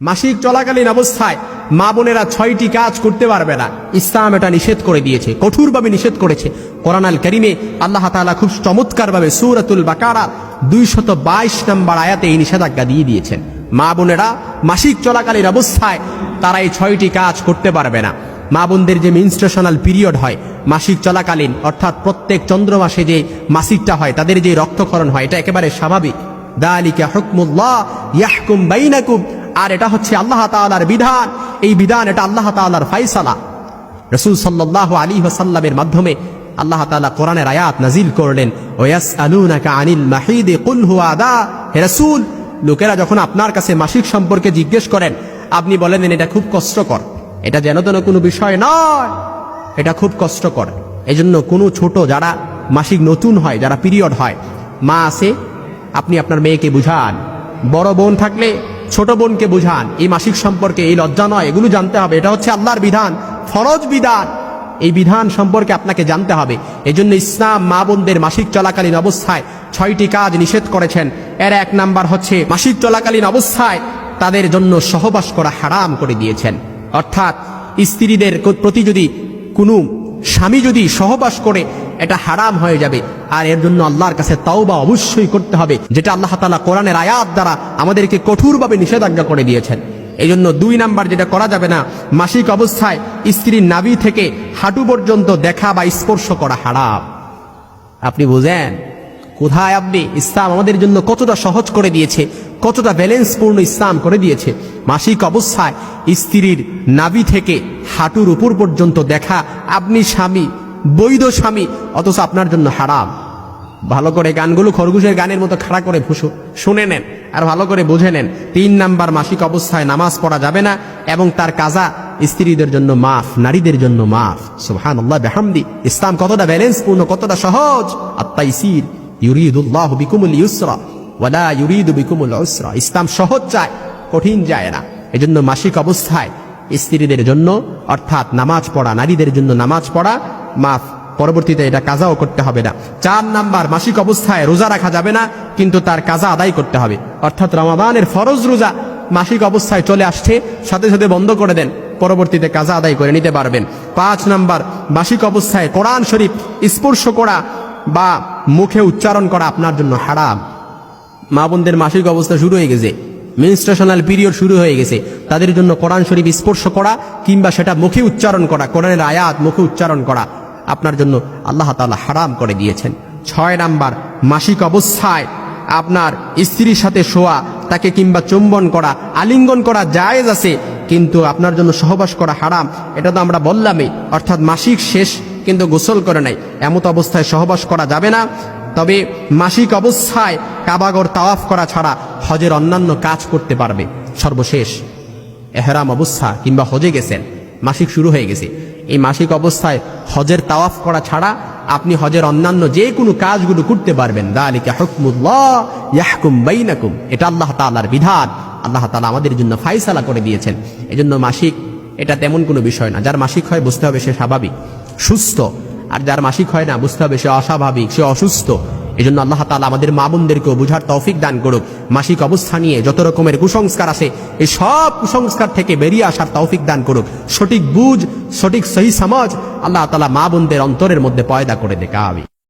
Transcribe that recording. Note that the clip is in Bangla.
মাসিক চলাকালীন অবস্থায় মা বোনেরা 6টি কাজ করতে পারবে না। ইসলাম এটা নিষেধ করে দিয়েছে, কঠোরভাবে নিষেধ করেছে। কোরআন আল কারীমে আল্লাহ তাআলা খুব চমৎকারভাবে সূরাতুল বাকারা 222 নম্বর আয়াতে এই নিষেধাজ্ঞা দিয়ে দিয়েছেন। মা বোনেরা মাসিক চলাকালীন অবস্থায় তারা এই 6টি কাজ করতে পারবে না। মা বোনদের যে মেনস্ট্রুয়েশনাল পিরিয়ড হয় মাসিক চলাকালীন, অর্থাৎ প্রত্যেক চন্দ্র মাসে যে মাসিকটা হয়, তাদের যে রক্তক্ষরণ হয়, এটা একেবারে স্বাভাবিক। যালিকা হুকমুল্লাহ ইয়াহকুম বাইনাকুম, আর এটা হচ্ছে আল্লাহ তাআলার বিধান। এই বিধান এটা আল্লাহ তাআলার ফায়সালা। রাসূল সাল্লাল্লাহু আলাইহি ওয়াসাল্লামের মাধ্যমে আল্লাহ তাআলা কোরআনের আয়াত নাজিল করলেন, ওয়াসআলুনাকা আনিল মাহিদ কুল হুয়া আযা। হে রাসূল, লোকেরা যখন আপনার কাছে মাসিক সম্পর্কে জিজ্ঞেস করেন, আপনি বলেন এটা খুব কষ্টকর, এটা যেন তেন কোনো বিষয় নয়, এটা খুব কষ্টকর। এজন্য কোনো ছোট যারা মাসিক নতুন হয়, যারা পিরিয়ড হয়, মা আছে, আপনি আপনার মেয়েকে বুঝান। বড় বোন থাকলে ছোট বোনকে বুঝান, এই মাসিক সম্পর্কে এই লজ্জা নয়, এগুলো জানতে হবে। এটা হচ্ছে আল্লাহর বিধান, ফরজ বিধান। এই বিধান সম্পর্কে আপনাকে জানতে হবে। এজন্য ইসলাম মা বোনদের মাসিক চলাকালীন অবস্থায় 6টি কাজ নিষেধ করেছেন। এর 1 নাম্বার হচ্ছে মাসিক চলাকালীন অবস্থায় তাদের জন্য সহবাস করা হারাম করে দিয়েছেন। অর্থাৎ স্ত্রীদের প্রতি যদি কোনো স্বামী যদি সহবাস করে, এটা হারাম হয়ে যাবে। আর এর জন্য আল্লাহর কাছে তাওবা অবশ্যই করতে হবে, যেটা আল্লাহ তাআলা কোরআনের আয়াত দ্বারা আমাদেরকে কঠোরভাবে নিষেধাজ্ঞা করে দিয়েছেন। এই জন্য 2 নাম্বার যেটা করা যাবে না, মাসিক অবস্থায় স্ত্রীর নাভি থেকে হাঁটু পর্যন্ত দেখা বা স্পর্শ করা হারাম। আপনি বুঝেন কোথায় আপনি ইসলাম আমাদের জন্য কতটা সহজ করে দিয়েছে, কতটা ব্যালেন্সপূর্ণ ইসলাম করে দিয়েছে। মাসিক অবস্থায় স্ত্রীর নাভি থেকে হাঁটুর উপর পর্যন্ত দেখা, আপনি স্বামী, বৈধ স্বামী, অথচ আপনার জন্য হারাম। ভালো করে গানগুলো খরগোশের গানের মতো খাড়া করে শুনে নেন আর ভালো করে বুঝে নেন। 3 নাম্বার, মাসিক অবস্থায় নামাজ পড়া যাবে না এবং তার কাজা স্ত্রীদের জন্য মাফ, নারীদের জন্য মাফ। সুবহানাল্লাহ বিহামদি। ইসলাম কতটা ব্যালেন্সপূর্ণ, কতটা সহজ। আত-তাইসির ইউরিদুল্লাহু বিকুমুল ইউসরা ওয়ালা ইউরিদু বিকুমুল উসরা। ইসলাম সহজ চায়, কঠিন যায় না। এজন্য মাসিক অবস্থায় স্ত্রীদের জন্য, অর্থাৎ নামাজ পড়া, নারীদের জন্য নামাজ পড়া মাফ, পরবর্তীতে এটা কাজাও করতে হবে না। 4 নাম্বার, মাসিক অবস্থায় রোজা রাখা যাবে না, কিন্তু তার কাজা আদায় করতে হবে। অর্থাৎ রমাদানের ফরজ রোজা মাসিক অবস্থায় চলে আসছে, সাথে সাথে বন্ধ করে দেন, পরবর্তীতে কাজা আদায় করে নিতে পারবেন। 5 নাম্বার, মাসিক অবস্থায় কোরআন শরীফ স্পর্শ করা বা মুখে উচ্চারণ করা আপনার জন্য হারাম। মা বোনদের মাসিক অবস্থা শুরু হয়ে গেছে, মেনস্ট্রুয়েশনাল পিরিয়ড শুরু হয়ে গেছে, তাদের জন্য কোরআন শরীফ স্পর্শ করা কিংবা সেটা মুখে উচ্চারণ করা, কোরআনের আয়াত মুখে উচ্চারণ করা আপনার জন্য আল্লাহ তাআলা হারাম করে দিয়েছেন। 6 নাম্বার, মাসিক অবস্থায় আপনার স্ত্রীর সাথে শোয়া, তাকে কিংবা চুম্বন করা, আলিঙ্গন করা জায়েজ আছে, কিন্তু আপনার জন্য সহবাস করা হারাম। এটা তো আমরা বললামই, অর্থাৎ মাসিক শেষ কিন্তু গোসল করে নাই, এমত অবস্থায় সহবাস করা যাবে না। তবে মাসিক অবস্থায় কাবাগর তাওয়াফ করা ছাড়া হজের অন্যান্য কাজ করতে পারবে। সর্বশেষ এহরাম অবস্থা কিংবা হজে গেছেন, মাসিক শুরু হয়ে গেছে, এই মাসিক অবস্থায় হজের তাওয়াফ করা ছাড়া আপনি হজের অন্যান্য যে কোনো কাজগুলো করতে পারবেন। যালিকা হুকমুল্লাহ ইয়াহকুম বাইনাকুম, এটা আল্লাহ তাআলার বিধান, আল্লাহ তাআলা আমাদের জন্য ফায়সালা করে দিয়েছেন। এজন্য মাসিক এটা তেমন কোনো বিষয় না। যার মাসিক হয় বুঝতে হবে সে স্বাভাবিক, সুস্থ, আর যার মাসিক হয় না বুঝতে হবে সে অস্বাভাবিক, সে অসুস্থ। এজন্য আল্লাহ তাআলা আমাদের মা বোনদেরকেও বুঝার তৌফিক দান করুক। মাসিক অবস্থা নিয়ে যত রকমের কুসংস্কার আছে, এই সব কুসংস্কার থেকে বেরিয়ে আসার তৌফিক দান করুক। সঠিক বুঝ, সঠিক সহি সমাজ আল্লাহ তাআলা মা বোনদের অন্তরের মধ্যে পয়দা করে দেয়।